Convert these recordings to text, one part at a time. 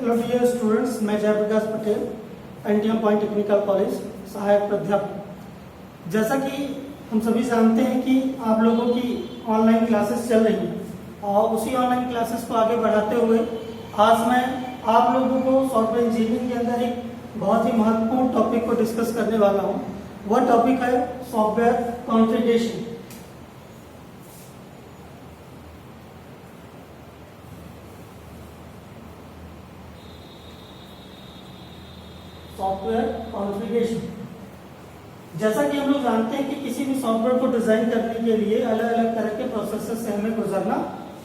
Hello dear students, मैं Jayprakash Patel, NTM polytechnical college सहायक प्राध्यापक। जैसा कि हम सभी जानते हैं कि आप लोगों की ऑनलाइन क्लासेस चल रही हैं और उसी ऑनलाइन क्लासेस को आगे बढ़ाते हुए आज मैं आप लोगों को सॉफ्टवेयर इंजीनियरिंग के अंदर एक बहुत ही महत्वपूर्ण टॉपिक को डिस्कस करने वाला हूँ। वह टॉपिक है सॉफ्टवेयर कॉन्फ़िगरेशन। सॉफ्टवेयर कॉन्फ़िगरेशन, जैसा कि हम लोग जानते हैं कि किसी भी सॉफ्टवेयर को डिजाइन करने के लिए अलग अलग तरह के प्रोसेस से हमें गुजरना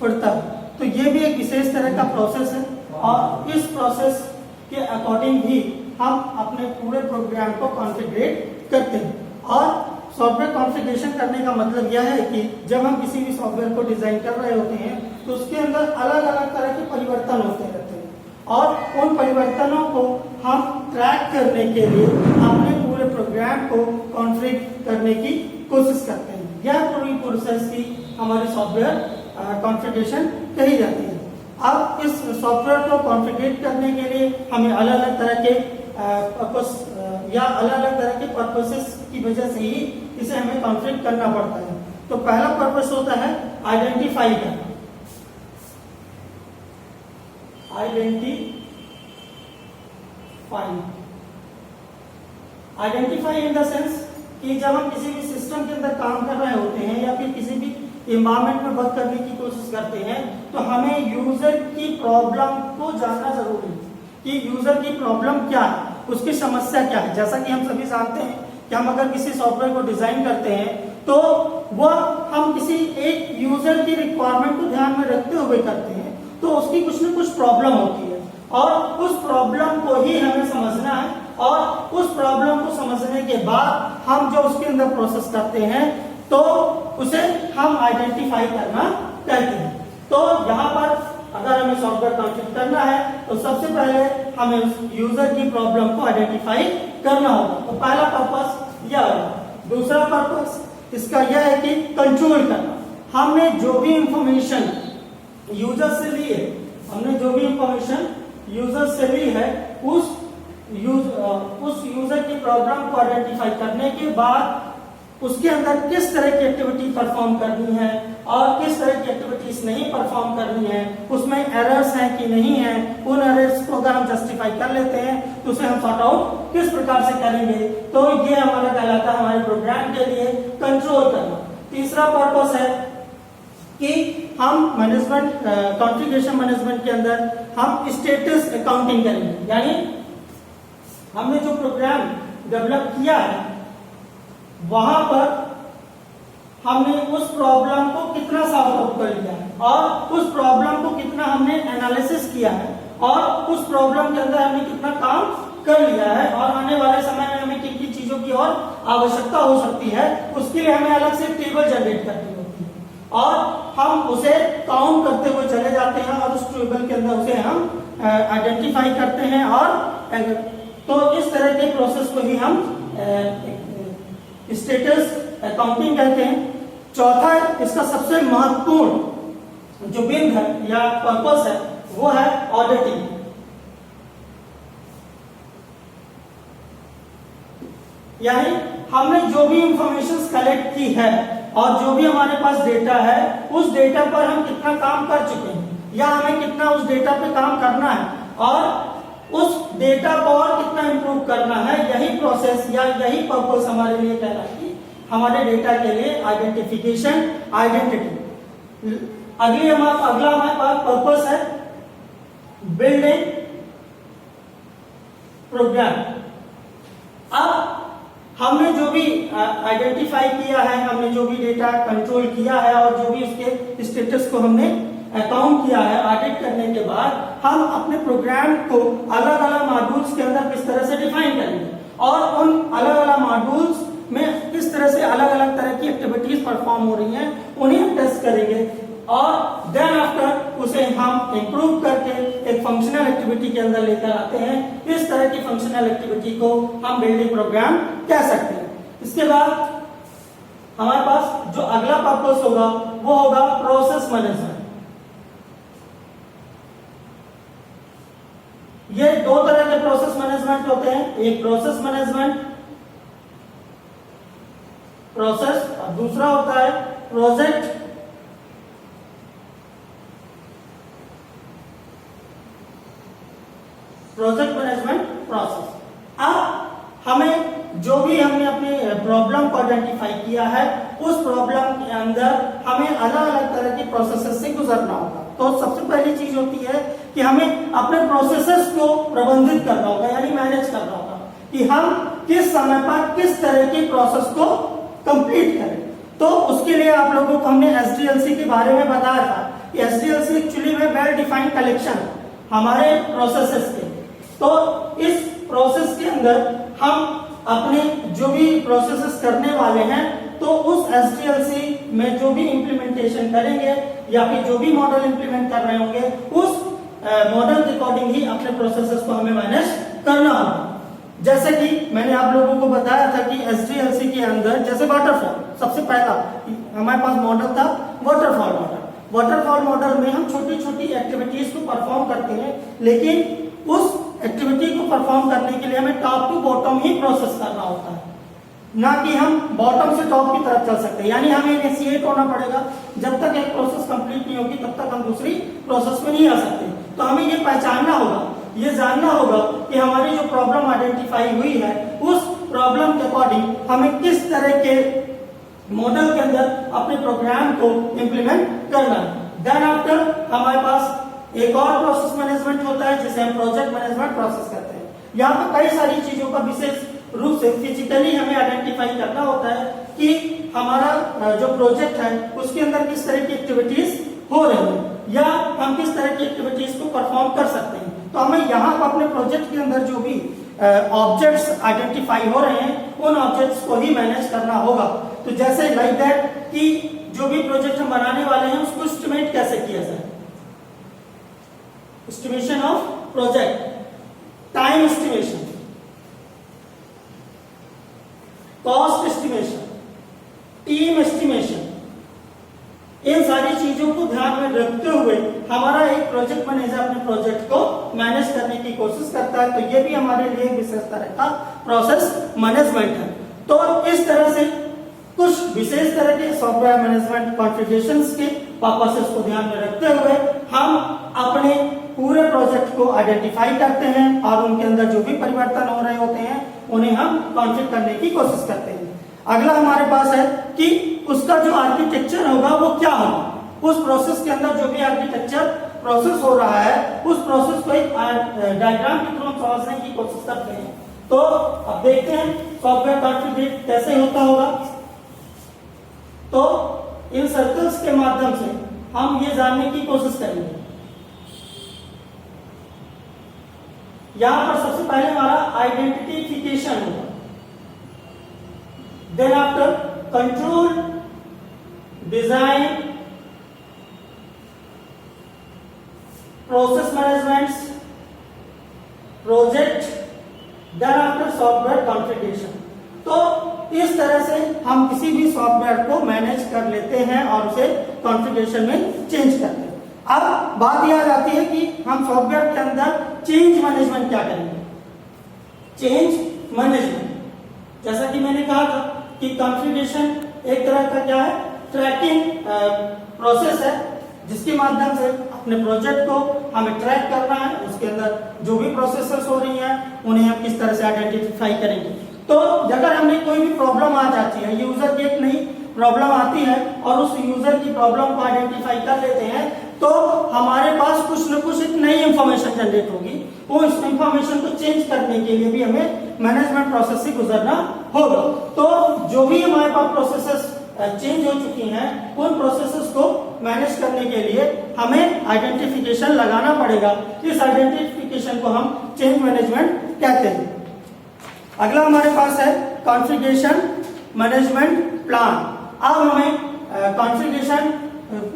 पड़ता है। तो ये भी एक विशेष तरह का प्रोसेस है और इस प्रोसेस के अकॉर्डिंग ही हम अपने पूरे प्रोग्राम को कॉन्फ़िगरेट करते हैं। और सॉफ्टवेयर कॉन्फ़िगरेशन करने का मतलब यह है कि जब हम किसी भी सॉफ्टवेयर को डिजाइन कर रहे होते हैं तो उसके अंदर अलग अलग तरह के परिवर्तन होते रहते हैं और उन परिवर्तनों को हम ट्रैक करने के लिए अपने पूरे प्रोग्राम को कॉन्फ़िगर करने की कोशिश करते हैं। यह पूरी प्रोसेस की हमारी सॉफ्टवेयर कॉन्फ़िगरेशन कही जाती है। अब इस सॉफ्टवेयर को कॉन्फ़िगर करने के लिए हमें अलग अलग तरह के पर्पस या अलग अलग तरह के पर्पसेस की वजह से ही इसे हमें कॉन्फ़िगर करना पड़ता है। तो पहला पर्पस होता है आइडेंटिफाई करना। आइडेंटिफाई इन द सेंस कि जब हम किसी भी सिस्टम के अंदर काम कर रहे होते हैं या फिर किसी भी इन्वायरमेंट में वर्क करने की कोशिश करते हैं तो हमें यूजर की प्रॉब्लम को जानना जरूरी है कि यूजर की प्रॉब्लम क्या है, उसकी समस्या क्या है। जैसा कि हम सभी जानते हैं कि हम अगर किसी सॉफ्टवेयर को डिजाइन करते हैं तो वह हम किसी एक यूजर की रिक्वायरमेंट को ध्यान में रखते हुए करते हैं, तो उसकी कुछ न कुछ प्रॉब्लम होती है और उस प्रॉब्लम को ही हमें समझना है और उस प्रॉब्लम को समझने के बाद हम जो उसके अंदर प्रोसेस करते हैं तो उसे हम आइडेंटिफाई करना कहते हैं। तो यहाँ पर अगर हमें सॉफ्टवेयर कॉन्फ़िगर करना है तो सबसे पहले हमें उस यूजर की प्रॉब्लम को आइडेंटिफाई करना होगा। तो पहला पर्पस यह है। दूसरा पर्पस इसका यह है कि कंट्रोल करना। हमने जो भी इंफॉर्मेशन यूजर से ली है, उस यूजर की प्रॉब्लम को आइडेंटिफाई करने के बाद उसके अंदर किस तरह की एक्टिविटी परफॉर्म करनी है और किस तरह की एक्टिविटीज नहीं परफॉर्म करनी है, उसमें एरर्स हैं कि नहीं है, उन एरर्स को अगर हम जस्टिफाई कर लेते हैं तो उसे हम सॉर्ट आउट किस प्रकार से करेंगे। तो ये हमारा कहलाता है हमारे प्रोग्राम के लिए कंट्रोल करना। तीसरा पर्पस है कि हम मैनेजमेंट कॉन्फ़िगरेशन मैनेजमेंट के अंदर हम स्टेटस अकाउंटिंग करेंगे, यानी हमने जो प्रोग्राम डेवलप किया है वहां पर हमने उस प्रॉब्लम को कितना सॉल्व आउट कर लिया है और उस प्रॉब्लम को कितना हमने एनालिसिस किया है और उस प्रॉब्लम के अंदर हमने कितना काम कर लिया है और आने वाले समय में हमें किन किन चीजों की और आवश्यकता हो सकती है, उसके लिए हमें अलग से टेबल जनरेट करनी होती है और हम उसे काउंट करते हुए चले जाते हैं और उस टेबल के अंदर उसे हम आइडेंटिफाई करते हैं। और तो इस तरह के प्रोसेस को ही हम स्टेटस अकाउंटिंग कहते हैं। चौथा इसका सबसे महत्वपूर्ण जो बिंदु है या पर्पस है वो है ऑडिटिंग। यानी हमने जो भी इंफॉर्मेशन कलेक्ट की है और जो भी हमारे पास डेटा है उस डेटा पर हम कितना काम कर चुके हैं या हमें कितना उस डेटा पे काम करना है और उस डेटा को और कितना इंप्रूव करना है। यही प्रोसेस या यही पर्पस हमारे लिए कहलाती है हमारे डेटा के लिए आइडेंटिफिकेशन, आइडेंटिटी। अगला हमारे पास पर्पस है बिल्डिंग प्रोग्राम। अब हमने जो भी आइडेंटिफाई किया है, हमने जो भी डेटा कंट्रोल किया है और जो भी उसके स्टेटस को हमने अकाउंट किया है, ऑडिट करने के बाद हम अपने प्रोग्राम को अलग अलग मॉड्यूल्स के अंदर किस तरह से डिफाइन करेंगे और उन अलग अलग मॉड्यूल्स में किस तरह से अलग अलग तरह की एक्टिविटीज परफॉर्म हो रही हैं उन्हें हम टेस्ट करेंगे और देन आफ्टर उसे हम इंप्रूव करके एक फंक्शनल एक्टिविटी के अंदर लेकर आते हैं। इस तरह की फंक्शनल एक्टिविटी को हम बिल्डिंग प्रोग्राम कह सकते हैं। इसके बाद हमारे पास जो अगला पर्पस होगा वो होगा प्रोसेस मैनेजमेंट। ये दो तरह के प्रोसेस मैनेजमेंट होते हैं, एक प्रोसेस मैनेजमेंट प्रोसेस और दूसरा होता है प्रोजेक्ट मैनेजमेंट प्रोसेस। अब हमें जो भी हमने अपने प्रॉब्लम को आइडेंटिफाई किया है, उस प्रॉब्लम के अंदर हमें अलग अलग तरह के प्रोसेसेस से गुजरना होगा। तो सबसे पहली चीज होती है कि हमें अपने प्रोसेसेस को प्रबंधित करना होगा, यानी मैनेज करना होगा कि हम किस समय पर किस तरह के प्रोसेस को कंप्लीट करें। तो उसके लिए आप लोगों को हमने एसडीएलसी के बारे में बताया था कि एसडीएलसी एक्चुअली में वेल डिफाइंड कलेक्शन हमारे प्रोसेसेस के। तो इस प्रोसेस के अंदर हम अपने जो भी प्रोसेसेस करने वाले हैं, तो उस एसडीएलसी में जो भी इंप्लीमेंटेशन करेंगे या फिर जो भी मॉडल इंप्लीमेंट कर रहे होंगे, उस मॉडल के अकॉर्डिंग ही अपने प्रोसेसेस को हमें मैनेज करना होगा। जैसे कि मैंने आप लोगों को बताया था कि एसडीएलसी के अंदर जैसे वाटरफॉल, सबसे पहला हमारे पास मॉडल था वाटरफॉल मॉडल। वाटरफॉल मॉडल में हम छोटी छोटी एक्टिविटीज को परफॉर्म करते हैं, लेकिन उस एक्टिविटी को परफॉर्म करने के लिए हमें टॉप टू बॉटम ही प्रोसेस करना होता है, ना कि हम बॉटम से टॉप की तरफ चल सकते हैं। यानी हमें इनिशिएट होना पड़ेगा, जब तक एक प्रोसेस कंप्लीट नहीं होगी तब तक हम दूसरी प्रोसेस में नहीं आ सकते। तो हमें ये पहचानना होगा, ये जानना होगा कि हमारी जो प्रॉब्लम आइडेंटिफाई हुई है, उस प्रॉब्लम के अकॉर्डिंग हमें किस तरह के मॉडल के अंदर अपने प्रोग्राम को इम्प्लीमेंट करना है। देन आफ्टर हमारे पास एक और प्रोसेस मैनेजमेंट होता है जिसे हम प्रोजेक्ट मैनेजमेंट प्रोसेस कहते हैं। यहाँ पर कई सारी चीजों का विशेष रूप से फिजिकली हमें आइडेंटिफाई करना होता है कि हमारा जो प्रोजेक्ट है उसके अंदर किस तरह की एक्टिविटीज हो रही है या हम किस तरह की एक्टिविटीज को परफॉर्म कर सकते हैं। तो हमें यहाँ पर अपने प्रोजेक्ट के अंदर जो भी ऑब्जेक्ट्स आइडेंटिफाई हो रहे हैं, उन ऑब्जेक्ट्स को ही मैनेज करना होगा। तो जैसे लाइक दैट कि जो भी प्रोजेक्ट हम बनाने वाले हैं उसको एस्टिमेट कैसे किया जाए, estimation of project, time estimation, cost estimation, team estimation, इन सारी चीजों को ध्यान में रखते हुए हमारा एक प्रोजेक्ट मैनेजर अपने प्रोजेक्ट को मैनेज करने की कोशिश करता है। तो ये भी हमारे लिए विशेष तरह का प्रोसेस मैनेजमेंट है। तो इस तरह से कुछ विशेष तरह के सॉफ्टवेयर मैनेजमेंट कॉन्फ़िगरेशंस के पर्पसेस को ध्यान में रखते हुए हम अपने पूरे प्रोजेक्ट को आइडेंटिफाई करते हैं और उनके अंदर जो भी परिवर्तन हो रहे होते हैं उन्हें हम कॉन्फ़िगर करने की कोशिश करते हैं। अगला हमारे पास है कि उसका जो आर्किटेक्चर होगा वो क्या होगा। उस प्रोसेस के अंदर जो भी आर्किटेक्चर प्रोसेस हो रहा है, उस प्रोसेस को एक डायग्राम के थ्रू समझने की कोशिश करते हैं। तो अब देखते हैं सॉफ्टवेयर कॉन्फ़िगर कैसे होता होगा। तो इन सर्कल्स के माध्यम से हम ये जानने की कोशिश करेंगे। यहां पर सबसे पहले हमारा आइडेंटिफिकेशन होगा, then after control, design, process management, project, then after software configuration. तो इस तरह से हम किसी भी सॉफ्टवेयर को मैनेज कर लेते हैं और उसे कॉन्फ़िगरेशन में चेंज करते हैं। अब बात यह आ जाती है कि हम सॉफ्टवेयर के अंदर चेंज मैनेजमेंट क्या करेंगे। चेंज मैनेजमेंट, जैसा कि मैंने कहा था कि कॉन्फ़िगरेशन एक तरह का क्या है, ट्रैकिंग प्रोसेस है, जिसके माध्यम से अपने प्रोजेक्ट को हमें ट्रैक करना है। उसके अंदर जो भी प्रोसेसेस हो रही हैं उन्हें हम किस तरह से आइडेंटिफाई करेंगे। तो अगर हमें कोई भी प्रॉब्लम आ जाती है, यूजर की एक नई प्रॉब्लम आती है और उस यूजर की प्रॉब्लम को आइडेंटिफाई कर लेते हैं, तो हमारे पास कुछ न कुछ एक नई इंफॉर्मेशन जनरेट होगी। वो इस इंफॉर्मेशन को चेंज करने के लिए भी हमें मैनेजमेंट प्रोसेस से गुजरना होगा। तो जो भी हमारे पास प्रोसेसेस चेंज हो चुकी हैं, उन प्रोसेसेस को मैनेज करने के लिए हमें आइडेंटिफिकेशन लगाना पड़ेगा। इस आइडेंटिफिकेशन को हम चेंज मैनेजमेंट कहते हैं। अगला हमारे पास है कॉन्फ़िगरेशन मैनेजमेंट प्लान। अब हमें कॉन्फ़िगरेशन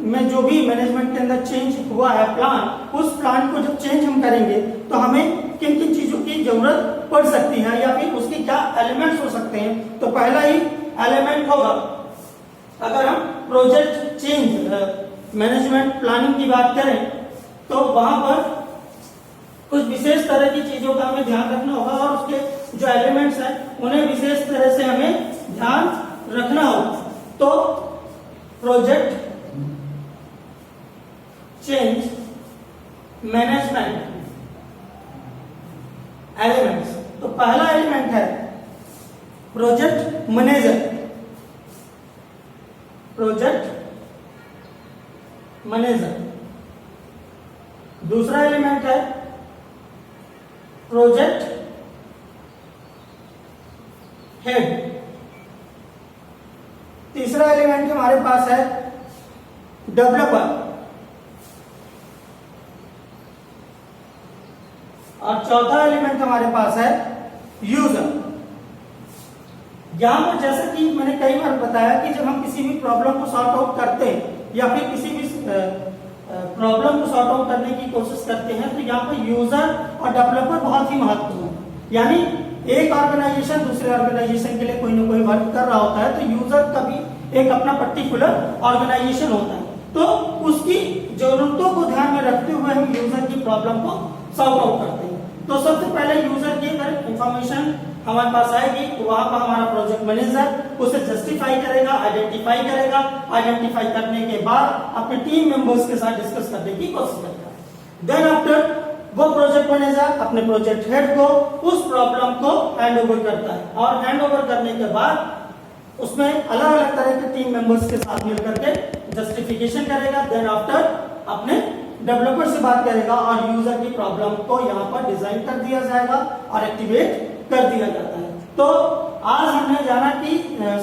में जो भी मैनेजमेंट के अंदर चेंज हुआ है प्लान, उस प्लान को जब चेंज हम करेंगे तो हमें किन किन चीजों की जरूरत पड़ सकती है या फिर उसके क्या एलिमेंट्स हो सकते हैं। तो पहला ही एलिमेंट होगा, अगर हम प्रोजेक्ट चेंज मैनेजमेंट प्लानिंग की बात करें तो वहां पर कुछ विशेष तरह की चीजों का हमें ध्यान रखना होगा और उसके जो एलिमेंट्स हैं उन्हें विशेष तरह से हमें ध्यान रखना होगा। तो प्रोजेक्ट चेंज मैनेजमेंट एलिमेंट्स। तो पहला एलिमेंट है प्रोजेक्ट मैनेजर, प्रोजेक्ट मैनेजर। दूसरा एलिमेंट है प्रोजेक्ट हेड। तीसरा एलिमेंट हमारे पास है डेवलपर और चौथा एलिमेंट हमारे पास है यूजर। यहां पर जैसा कि मैंने कई बार बताया कि जब हम किसी भी प्रॉब्लम को सॉर्ट आउट करते हैं या फिर किसी भी प्रॉब्लम को सॉर्ट आउट करने की कोशिश करते हैं तो यहाँ पर यूजर और डेवलपर बहुत ही महत्वपूर्ण है। यानी एक ऑर्गेनाइजेशन दूसरे ऑर्गेनाइजेशन के लिए कोई ना कोई वर्क कर रहा होता है तो यूजर का भी एक अपना पर्टिकुलर ऑर्गेनाइजेशन होता है, तो उसकी जरूरतों को ध्यान में रखते हुए हम यूजर की प्रॉब्लम को सॉल्व आउट करते हैं। तो सबसे पहले यूजर की अगर इंफॉर्मेशन हमारे पास आएगी तो वहां पर हमारा प्रोजेक्ट मैनेजर उसे जस्टिफाई करेगा, आइडेंटिफाई करेगा। आइडेंटिफाई करने के बाद अपने टीम मेंबर्स के साथ डिस्कस करने की कोशिश करेगा। देन आफ्टर वो प्रोजेक्ट मैनेजर अपने प्रोजेक्ट हेड को उस प्रॉब्लम को हैंड ओवर करता है और हैंड ओवर करने के बाद उसमें अलग अलग तरह के टीम मेंबर्स के साथ मिलकर के जस्टिफिकेशन करेगा। देन आफ्टर अपने डेवलपर से बात करेगा और यूजर की प्रॉब्लम को यहाँ पर डिजाइन कर दिया जाएगा और एक्टिवेट कर दिया जाता है। तो आज हमने जाना कि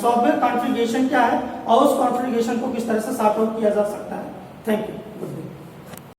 सॉफ्टवेयर कॉन्फ़िगरेशन क्या है और उस कॉन्फ़िगरेशन को किस तरह से सॉर्ट आउट किया जा सकता है। Thank you.